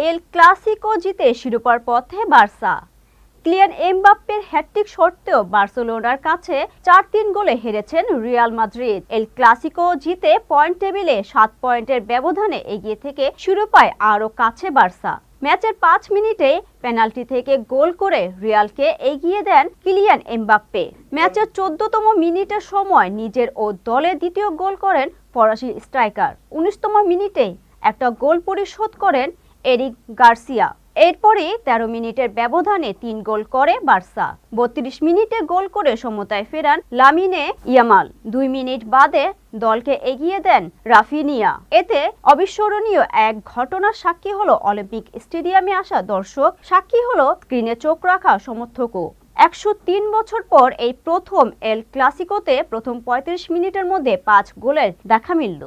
El Clasico জিতে শিরোপার পথে বার্সা। কিলিয়ান এমবাপ্পের হ্যাটট্রিক সত্ত্বেও বার্সেলোনার কাছে 4-3 গোলে হেরেছেন রিয়াল মাদ্রিদ। এল ক্লাসিকো জিতে পয়েন্ট টেবিলে 7 পয়েন্টের ব্যবধানে এগিয়ে থেকে শিরোপায় আরও কাছে বার্সা। ম্যাচের 5 মিনিটে পেনাল্টি থেকে গোল করে রিয়ালকে এগিয়ে দেন কিলিয়ান এমবাপ্পে। ম্যাচের 14তম মিনিটের সময় নিজের ও দলের দ্বিতীয় গোল করেন ফরাসি স্ট্রাইকার। 19তম মিনিটে একটা গোল পরিশোধ করেন এরিক গার্সিয়া। এরপরই 13 মিনিটের ব্যবধানে 3 গোল করে বার্সা। 32 মিনিটে গোল করে সমতায় ফেরান লামিনে ইয়ামাল। 2 মিনিট বাদে দলকে এগিয়ে দেন রাফিনিয়া। এতে অবিস্মরণীয় এক ঘটনার সাক্ষী হলো অলিম্পিক স্টেডিয়ামে আসা দর্শক, সাক্ষী হলো স্ক্রিনে চোখ রাখা সমর্থকও। 103 বছর পর এই প্রথম এল ক্লাসিকোতে প্রথম 35 মিনিটের মধ্যে 5 গোলের দেখা মিলল।